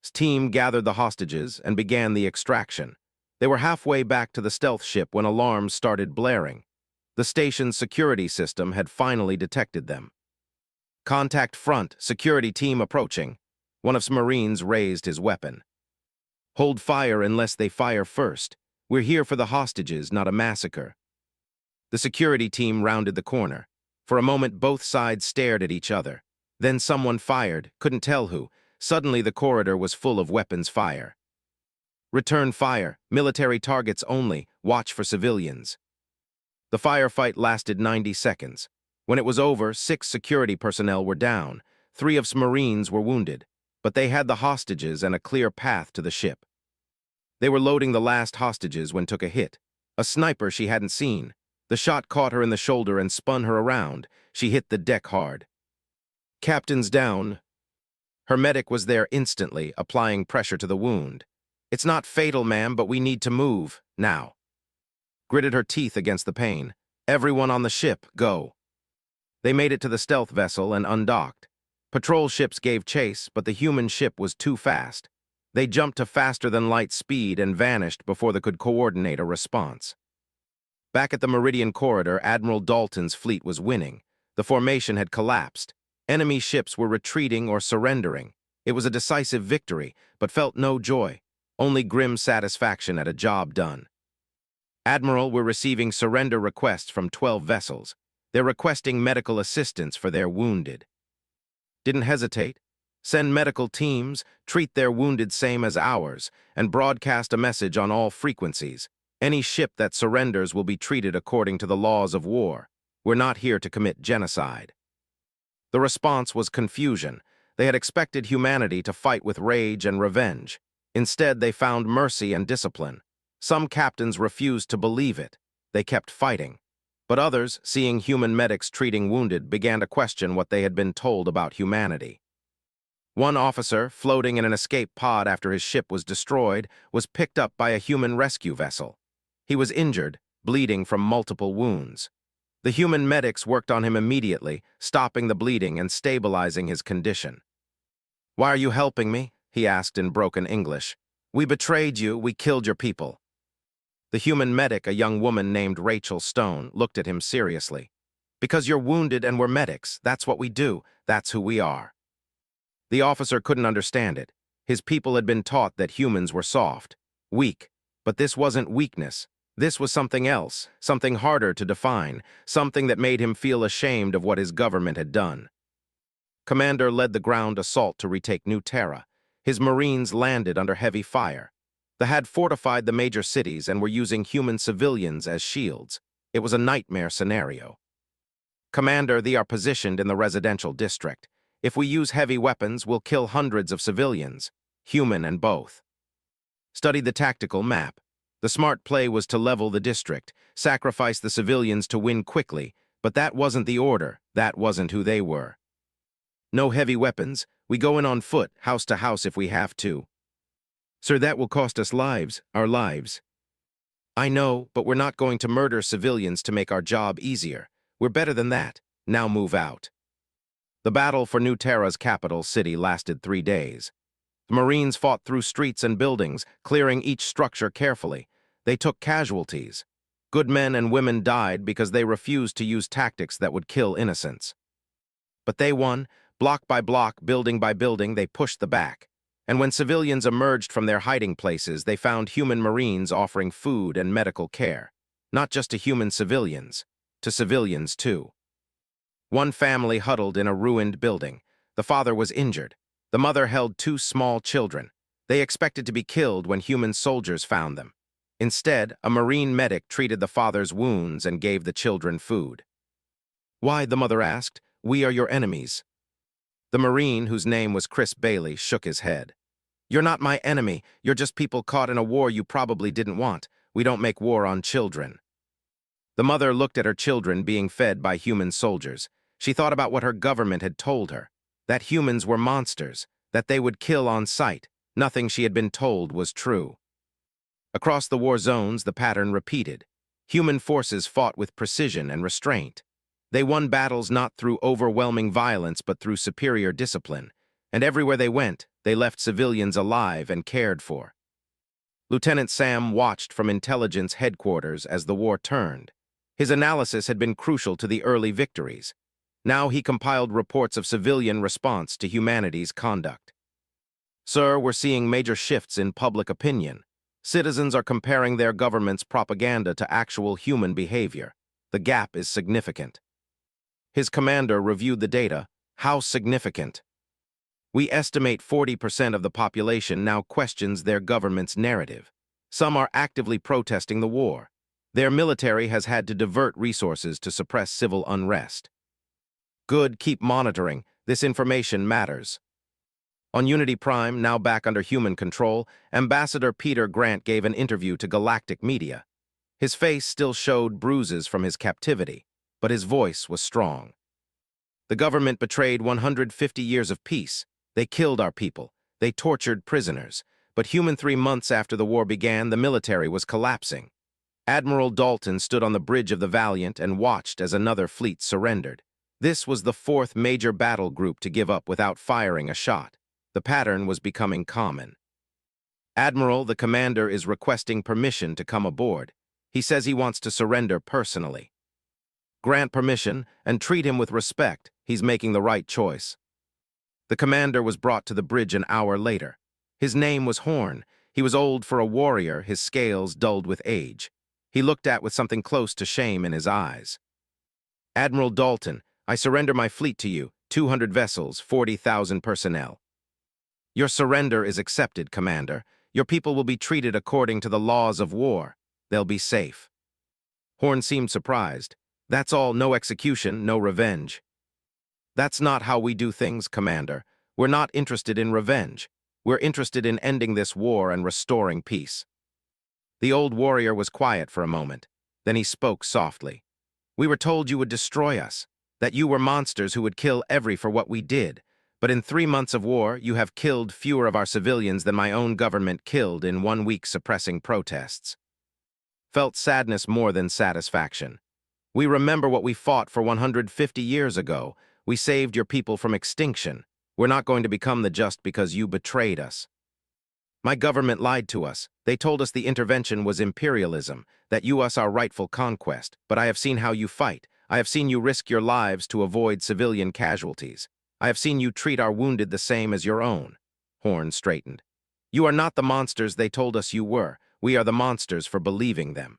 Speaker 1: His team gathered the hostages and began the extraction. They were halfway back to the stealth ship when alarms started blaring. The station's security system had finally detected them. Contact front, security team approaching. One of his Marines raised his weapon. Hold fire unless they fire first. We're here for the hostages, not a massacre. The security team rounded the corner. For a moment, both sides stared at each other. Then someone fired, couldn't tell who. Suddenly, the corridor was full of weapons fire. Return fire, military targets only, watch for civilians. The firefight lasted 90 seconds. When it was over, 6 security personnel were down. 3 of his Marines were wounded, but they had the hostages and a clear path to the ship. They were loading the last hostages when took a hit. A sniper she hadn't seen. The shot caught her in the shoulder and spun her around. She hit the deck hard. Captain's down. Her medic was there instantly, applying pressure to the wound. It's not fatal, ma'am, but we need to move, now. Gritted her teeth against the pain. Everyone on the ship, go. They made it to the stealth vessel and undocked. Patrol ships gave chase, but the human ship was too fast. They jumped to faster-than-light speed and vanished before they could coordinate a response. Back at the Meridian Corridor, Admiral Dalton's fleet was winning. The formation had collapsed. Enemy ships were retreating or surrendering. It was a decisive victory, but felt no joy. Only grim satisfaction at a job done. Admiral, we're receiving surrender requests from 12 vessels. They're requesting medical assistance for their wounded. Didn't hesitate. Send medical teams, treat their wounded same as ours, and broadcast a message on all frequencies. Any ship that surrenders will be treated according to the laws of war. We're not here to commit genocide. The response was confusion. They had expected humanity to fight with rage and revenge. Instead, they found mercy and discipline. Some captains refused to believe it. They kept fighting. But others, seeing human medics treating wounded, began to question what they had been told about humanity. One officer, floating in an escape pod after his ship was destroyed, was picked up by a human rescue vessel. He was injured, bleeding from multiple wounds. The human medics worked on him immediately, stopping the bleeding and stabilizing his condition. "Why are you helping me?" he asked in broken English. "We betrayed you, we killed your people." The human medic, a young woman named Rachel Stone, looked at him seriously. "Because you're wounded and we're medics, that's what we do, that's who we are." The officer couldn't understand it. His people had been taught that humans were soft, weak, but this wasn't weakness. This was something else, something harder to define, something that made him feel ashamed of what his government had done. Commander led the ground assault to retake New Terra. His Marines landed under heavy fire. They had fortified the major cities and were using human civilians as shields. It was a nightmare scenario. "Commander, they are positioned in the residential district. If we use heavy weapons, we'll kill hundreds of civilians, human and both." Study the tactical map. The smart play was to level the district, sacrifice the civilians to win quickly, but that wasn't the order, that wasn't who they were. "No heavy weapons. We go in on foot, house to house if we have to." "Sir, that will cost us lives, our lives." "I know, but we're not going to murder civilians to make our job easier. We're better than that. Now move out." The battle for New Terra's capital city lasted 3 days. The Marines fought through streets and buildings, clearing each structure carefully. They took casualties. Good men and women died because they refused to use tactics that would kill innocents. But they won. Block by block, building by building, they pushed the back. And when civilians emerged from their hiding places, they found human Marines offering food and medical care. Not just to human civilians, to civilians too. One family huddled in a ruined building. The father was injured. The mother held two small children. They expected to be killed when human soldiers found them. Instead, a Marine medic treated the father's wounds and gave the children food. "Why?" the mother asked. "We are your enemies." The Marine, whose name was Chris Bailey, shook his head. "You're not my enemy. You're just people caught in a war you probably didn't want. We don't make war on children." The mother looked at her children being fed by human soldiers. She thought about what her government had told her, that humans were monsters, that they would kill on sight. Nothing she had been told was true. Across the war zones, the pattern repeated. Human forces fought with precision and restraint. They won battles not through overwhelming violence but through superior discipline, and everywhere they went, they left civilians alive and cared for. Lieutenant Sam watched from intelligence headquarters as the war turned. His analysis had been crucial to the early victories. Now he compiled reports of civilian response to humanity's conduct. "Sir, we're seeing major shifts in public opinion. Citizens are comparing their government's propaganda to actual human behavior. The gap is significant." His commander reviewed the data. "How significant?" "We estimate 40% of the population now questions their government's narrative. Some are actively protesting the war. Their military has had to divert resources to suppress civil unrest." "Good, keep monitoring. This information matters." On Unity Prime, now back under human control, Ambassador Peter Grant gave an interview to Galactic Media. His face still showed bruises from his captivity, but his voice was strong. "The government betrayed 150 years of peace. They killed our people. They tortured prisoners. But 3 months after the war began, the military was collapsing. Admiral Dalton stood on the bridge of the Valiant and watched as another fleet surrendered. This was the 4th major battle group to give up without firing a shot. The pattern was becoming common. Admiral, the commander, is requesting permission to come aboard. He says he wants to surrender personally." "Grant permission and treat him with respect. He's making the right choice." The commander was brought to the bridge an hour later. His name was Horn. He was old for a warrior, his scales dulled with age. He looked at with something close to shame in his eyes. "Admiral Dalton, I surrender my fleet to you, 200 vessels, 40,000 personnel." "Your surrender is accepted, Commander. Your people will be treated according to the laws of war. They'll be safe." Horn seemed surprised. "That's all, no execution, no revenge." "That's not how we do things, Commander. We're not interested in revenge. We're interested in ending this war and restoring peace." The old warrior was quiet for a moment. Then he spoke softly. "We were told you would destroy us, that you were monsters who would kill every for what we did. But in 3 months of war, you have killed fewer of our civilians than my own government killed in 1 week suppressing protests." Felt sadness more than satisfaction. "We remember what we fought for 150 years ago. We saved your people from extinction. We're not going to become the just because you betrayed us." "My government lied to us. They told us the intervention was imperialism, that you us our rightful conquest. But I have seen how you fight. I have seen you risk your lives to avoid civilian casualties. I have seen you treat our wounded the same as your own." Horn straightened. "You are not the monsters they told us you were. We are the monsters for believing them."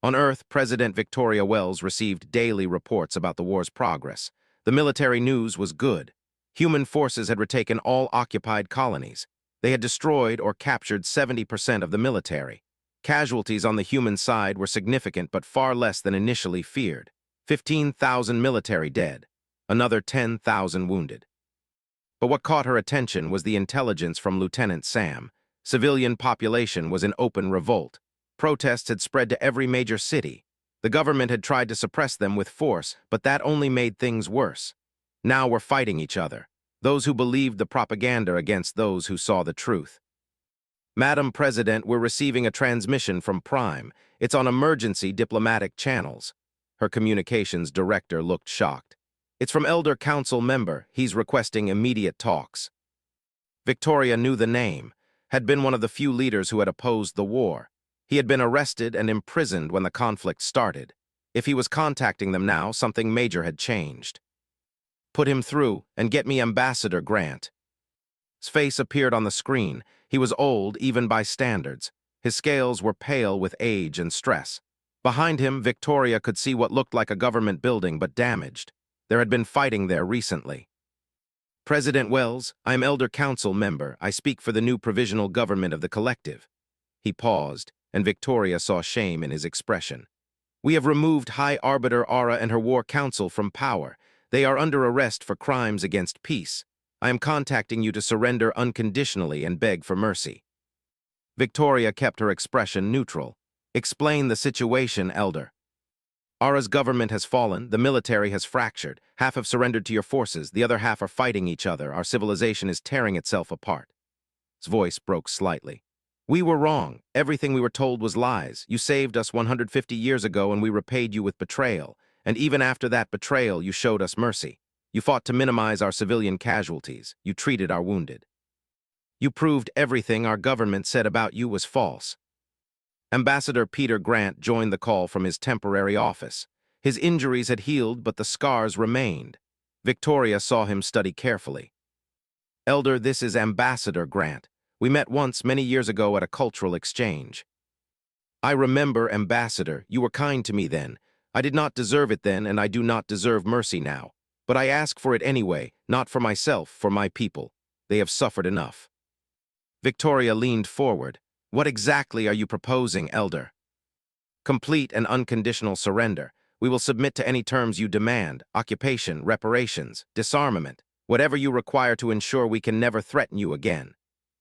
Speaker 1: On Earth, President Victoria Wells received daily reports about the war's progress. The military news was good. Human forces had retaken all occupied colonies. They had destroyed or captured 70% of the military. Casualties on the human side were significant but far less than initially feared. 15,000 military dead. Another 10,000 wounded. But what caught her attention was the intelligence from Lieutenant Sam. Civilian population was in open revolt. Protests had spread to every major city. The government had tried to suppress them with force, but that only made things worse. Now we're fighting each other. Those who believed the propaganda against those who saw the truth. "Madam President, we're receiving a transmission from Prime. It's on emergency diplomatic channels." Her communications director looked shocked. "It's from Elder Council member. He's requesting immediate talks." Victoria knew the name, had been one of the few leaders who had opposed the war. He had been arrested and imprisoned when the conflict started. If he was contacting them now, something major had changed. Put him through and get me Ambassador Grant. His face appeared on the screen. He was old, even by standards. His scales were pale with age and stress. Behind him, Victoria could see what looked like a government building, but damaged. There had been fighting there recently. President Wells, I am Elder Council member. I speak for the new provisional government of the collective. He paused, and Victoria saw shame in his expression. We have removed High Arbiter Aura and her war council from power. They are under arrest for crimes against peace. I am contacting you to surrender unconditionally and beg for mercy. Victoria kept her expression neutral. Explain the situation, Elder. Aura's government has fallen, the military has fractured. Half have surrendered to your forces, the other half are fighting each other. Our civilization is tearing itself apart. His voice broke slightly. We were wrong. Everything we were told was lies. You saved us 150 years ago and we repaid you with betrayal. And even after that betrayal, you showed us mercy. You fought to minimize our civilian casualties. You treated our wounded. You proved everything our government said about you was false. Ambassador Peter Grant joined the call from his temporary office. His injuries had healed, but the scars remained. Victoria saw him study carefully. Elder, this is Ambassador Grant. We met once many years ago at a cultural exchange. I remember, Ambassador, you were kind to me then. I did not deserve it then, and I do not deserve mercy now. But I ask for it anyway, not for myself, for my people. They have suffered enough. Victoria leaned forward. What exactly are you proposing, Elder? Complete and unconditional surrender. We will submit to any terms you demand, occupation, reparations, disarmament, whatever you require to ensure we can never threaten you again.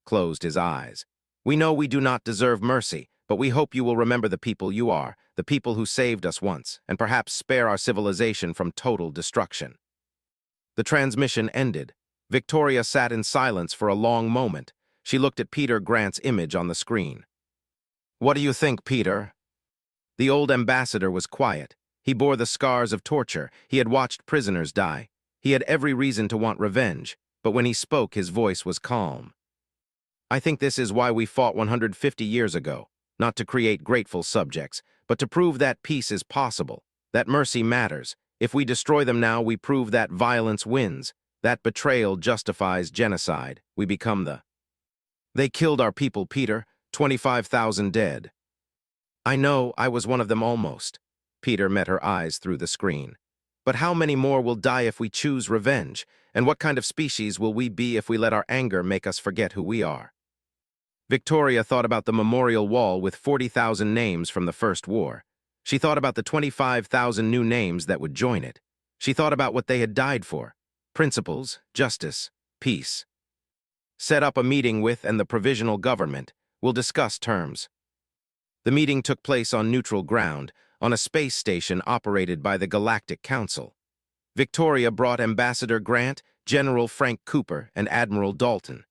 Speaker 1: Closed his eyes. We know we do not deserve mercy, but we hope you will remember the people you are, the people who saved us once, and perhaps spare our civilization from total destruction. The transmission ended. Victoria sat in silence for a long moment. She looked at Peter Grant's image on the screen. What do you think, Peter? The old ambassador was quiet. He bore the scars of torture. He had watched prisoners die. He had every reason to want revenge, but when he spoke, his voice was calm. I think this is why we fought 150 years ago, not to create grateful subjects, but to prove that peace is possible, that mercy matters. If we destroy them now, we prove that violence wins, that betrayal justifies genocide. We become the... They killed our people, Peter, 25,000 dead. I know, I was one of them almost. Peter met her eyes through the screen. But how many more will die if we choose revenge? And what kind of species will we be if we let our anger make us forget who we are? Victoria thought about the memorial wall with 40,000 names from the First War. She thought about the 25,000 new names that would join it. She thought about what they had died for. Principles, justice, peace. Set up a meeting with and the provisional government. We'll discuss terms. The meeting took place on neutral ground, on a space station operated by the Galactic Council. Victoria brought Ambassador Grant, General Frank Cooper, and Admiral Dalton.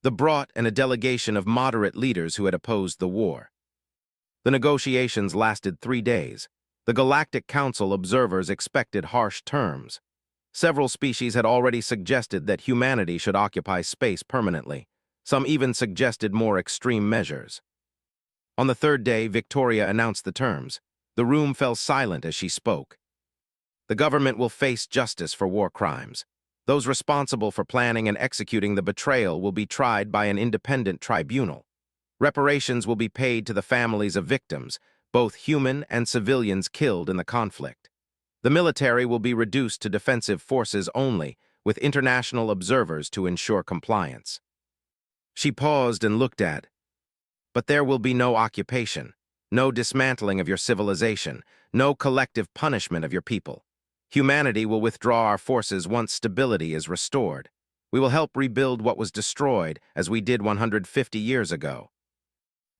Speaker 1: The brought and a delegation of moderate leaders who had opposed the war. The negotiations lasted 3 days. The Galactic Council observers expected harsh terms. Several species had already suggested that humanity should occupy space permanently. Some even suggested more extreme measures. On the 3rd day, Victoria announced the terms. The room fell silent as she spoke. The government will face justice for war crimes. Those responsible for planning and executing the betrayal will be tried by an independent tribunal. Reparations will be paid to the families of victims, both human and civilians killed in the conflict. The military will be reduced to defensive forces only, with international observers to ensure compliance. She paused and looked at, but there will be no occupation, no dismantling of your civilization, no collective punishment of your people. Humanity will withdraw our forces once stability is restored. We will help rebuild what was destroyed, as we did 150 years ago.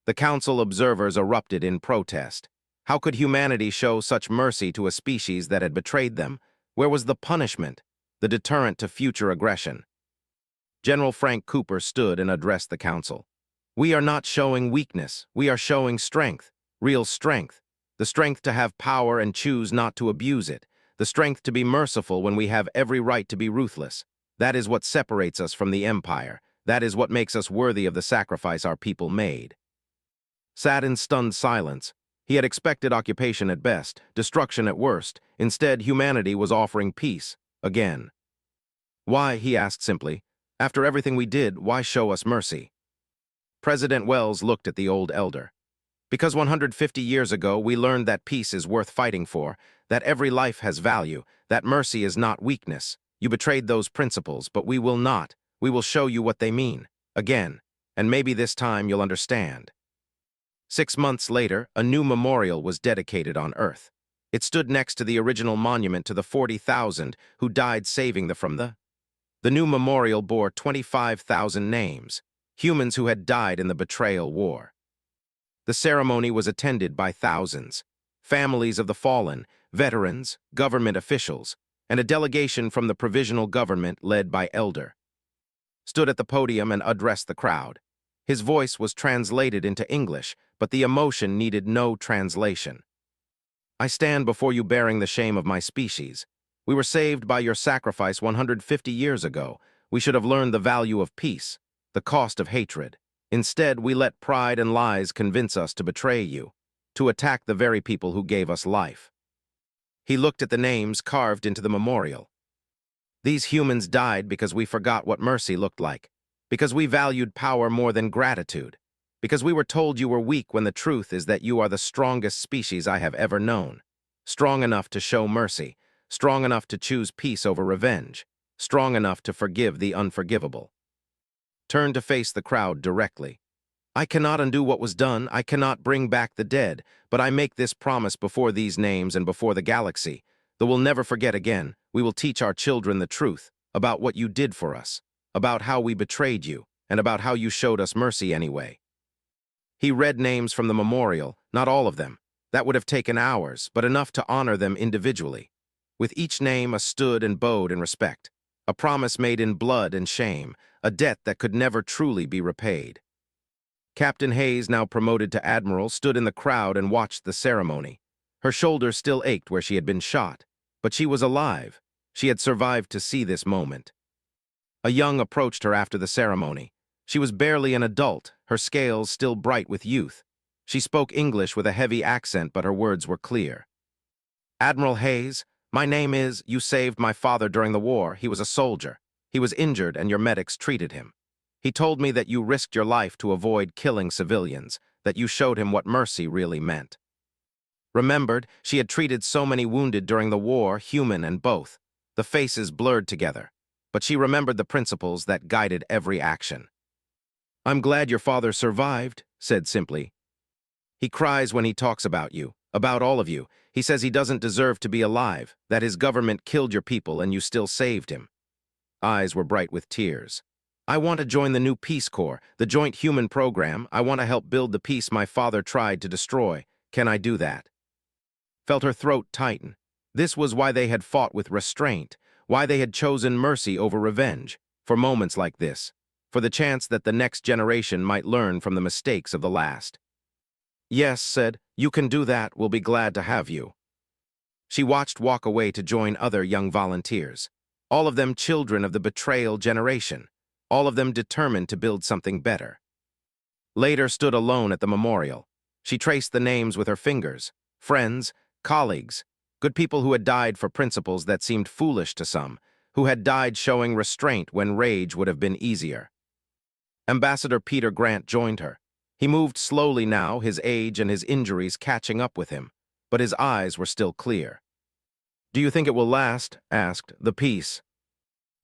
Speaker 1: The council observers erupted in protest. How could humanity show such mercy to a species that had betrayed them? Where was the punishment, the deterrent to future aggression? General Frank Cooper stood and addressed the council. We are not showing weakness. We are showing strength, real strength. The strength to have power and choose not to abuse it. The strength to be merciful when we have every right to be ruthless. That is what separates us from the Empire. That is what makes us worthy of the sacrifice our people made. Sat in stunned silence. He had expected occupation at best, destruction at worst. Instead, humanity was offering peace, again. Why, he asked simply, after everything we did, why show us mercy? President Wells looked at the old elder. Because 150 years ago we learned that peace is worth fighting for, that every life has value, that mercy is not weakness. You betrayed those principles, but we will not. We will show you what they mean. Again. And maybe this time you'll understand. 6 months later, a new memorial was dedicated on Earth. It stood next to the original monument to the 40,000 who died saving from the... The new memorial bore 25,000 names, humans who had died in the Betrayal War. The ceremony was attended by thousands, families of the fallen, veterans, government officials, and a delegation from the provisional government led by Elder stood at the podium and addressed the crowd. His voice was translated into English, but the emotion needed no translation. I stand before you bearing the shame of my species. We were saved by your sacrifice 150 years ago. We should have learned the value of peace, the cost of hatred. Instead, we let pride and lies convince us to betray you, to attack the very people who gave us life. He looked at the names carved into the memorial. These humans died because we forgot what mercy looked like, because we valued power more than gratitude, because we were told you were weak when the truth is that you are the strongest species I have ever known, strong enough to show mercy, strong enough to choose peace over revenge, strong enough to forgive the unforgivable. Turn to face the crowd directly. I cannot undo what was done, I cannot bring back the dead, but I make this promise before these names and before the galaxy, that we'll never forget again. We will teach our children the truth about what you did for us, about how we betrayed you, and about how you showed us mercy anyway. He read names from the memorial, not all of them. That would have taken hours, but enough to honor them individually. With each name stood and bowed in respect, a promise made in blood and shame, a debt that could never truly be repaid. Captain Hayes, now promoted to admiral, stood in the crowd and watched the ceremony. Her shoulders still ached where she had been shot, but she was alive. She had survived to see this moment. A young approached her after the ceremony. She was barely an adult, her scales still bright with youth. She spoke English with a heavy accent, but her words were clear. Admiral Hayes, my name is, you saved my father during the war. He was a soldier. He was injured and your medics treated him. He told me that you risked your life to avoid killing civilians, that you showed him what mercy really meant. Remembered, she had treated so many wounded during the war, human and both. The faces blurred together, but she remembered the principles that guided every action. I'm glad your father survived, said simply. He cries when he talks about you, about all of you. He says he doesn't deserve to be alive, that his government killed your people and you still saved him. Eyes were bright with tears. I want to join the new Peace Corps, the Joint Human Program. I want to help build the peace my father tried to destroy. Can I do that? Felt her throat tighten. This was why they had fought with restraint, why they had chosen mercy over revenge, for moments like this, for the chance that the next generation might learn from the mistakes of the last. Yes, said, you can do that, we'll be glad to have you. She watched walk away to join other young volunteers, all of them children of the betrayal generation, all of them determined to build something better. Later stood alone at the memorial. She traced the names with her fingers, friends, colleagues, good people who had died for principles that seemed foolish to some, who had died showing restraint when rage would have been easier. Ambassador Peter Grant joined her. He moved slowly now, his age and his injuries catching up with him, but his eyes were still clear. Do you think it will last? Asked, the peace.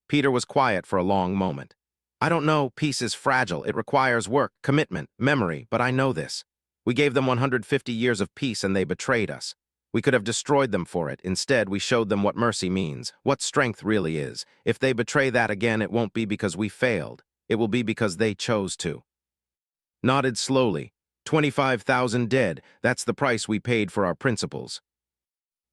Speaker 1: Peter was quiet for a long moment. I don't know, peace is fragile. It requires work, commitment, memory, but I know this. We gave them 150 years of peace and they betrayed us. We could have destroyed them for it. Instead, we showed them what mercy means, what strength really is. If they betray that again, it won't be because we failed. It will be because they chose to. Nodded slowly. 25,000 dead, that's the price we paid for our principles.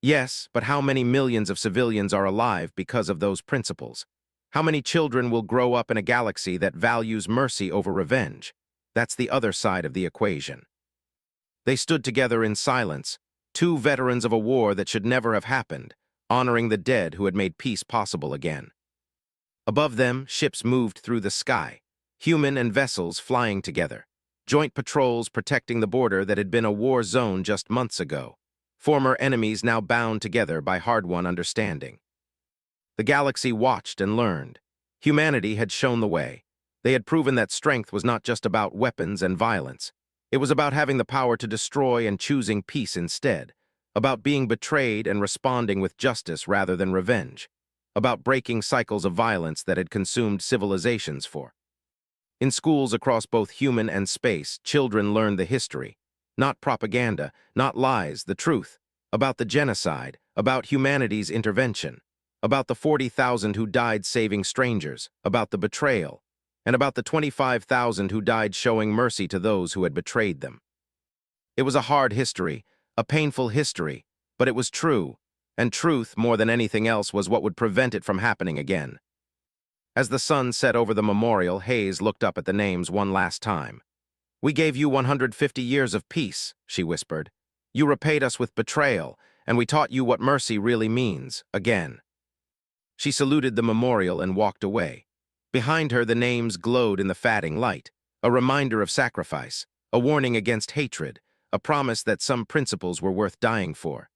Speaker 1: Yes, but how many millions of civilians are alive because of those principles? How many children will grow up in a galaxy that values mercy over revenge? That's the other side of the equation. They stood together in silence, two veterans of a war that should never have happened, honoring the dead who had made peace possible again. Above them, ships moved through the sky, human and vessels flying together, joint patrols protecting the border that had been a war zone just months ago, former enemies now bound together by hard-won understanding. The galaxy watched and learned. Humanity had shown the way. They had proven that strength was not just about weapons and violence. It was about having the power to destroy and choosing peace instead, about being betrayed and responding with justice rather than revenge, about breaking cycles of violence that had consumed civilizations for. In schools across both human and space, children learned the history, not propaganda, not lies, the truth, about the genocide, about humanity's intervention, about the 40,000 who died saving strangers, about the betrayal, and about the 25,000 who died showing mercy to those who had betrayed them. It was a hard history, a painful history, but it was true, and truth, more than anything else, was what would prevent it from happening again. As the sun set over the memorial, Hayes looked up at the names one last time. "We gave you 150 years of peace," she whispered. "You repaid us with betrayal, and we taught you what mercy really means, again." She saluted the memorial and walked away. Behind her, the names glowed in the fading light, a reminder of sacrifice, a warning against hatred, a promise that some principles were worth dying for.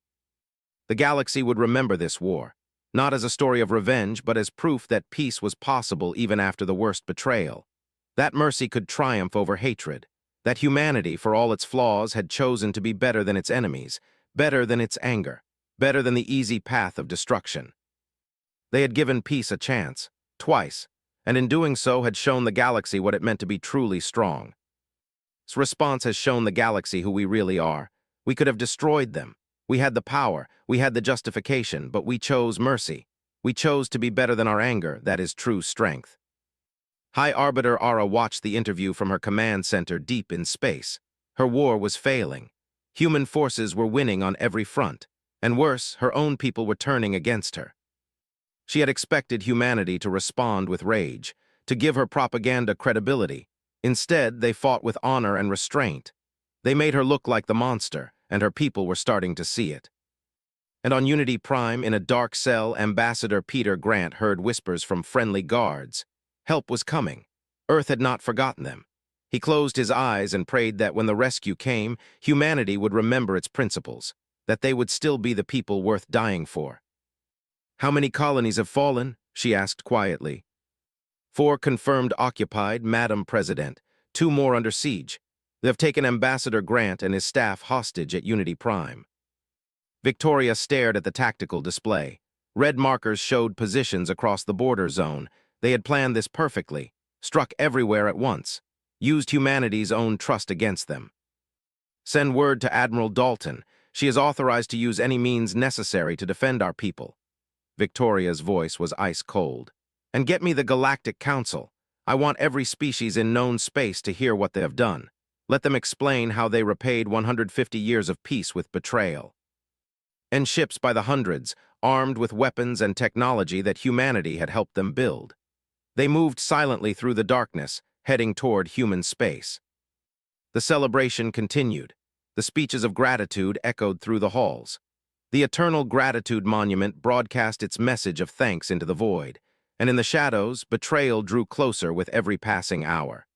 Speaker 1: The galaxy would remember this war, not as a story of revenge, but as proof that peace was possible even after the worst betrayal. That mercy could triumph over hatred, that humanity, for all its flaws, had chosen to be better than its enemies, better than its anger, better than the easy path of destruction. They had given peace a chance, twice, and in doing so had shown the galaxy what it meant to be truly strong. Its response has shown the galaxy who we really are. We could have destroyed them. We had the power, we had the justification, but we chose mercy. We chose to be better than our anger, that is true strength. High Arbiter Ara watched the interview from her command center deep in space. Her war was failing. Human forces were winning on every front, and worse, her own people were turning against her. She had expected humanity to respond with rage, to give her propaganda credibility. Instead, they fought with honor and restraint. They made her look like the monster, and her people were starting to see it. And on Unity Prime, in a dark cell, Ambassador Peter Grant heard whispers from friendly guards. Help was coming. Earth had not forgotten them. He closed his eyes and prayed that when the rescue came, humanity would remember its principles, that they would still be the people worth dying for. "How many colonies have fallen?" she asked quietly. "4 confirmed occupied, Madam President. 2 more under siege. They have taken Ambassador Grant and his staff hostage at Unity Prime." Victoria stared at the tactical display. Red markers showed positions across the border zone. They had planned this perfectly, struck everywhere at once, used humanity's own trust against them. "Send word to Admiral Dalton. She is authorized to use any means necessary to defend our people." Victoria's voice was ice cold. "And get me the Galactic Council. I want every species in known space to hear what they have done. Let them explain how they repaid 150 years of peace with betrayal." And ships by the hundreds, armed with weapons and technology that humanity had helped them build. They moved silently through the darkness, heading toward human space. The celebration continued. The speeches of gratitude echoed through the halls. The Eternal Gratitude Monument broadcast its message of thanks into the void, and in the shadows, betrayal drew closer with every passing hour.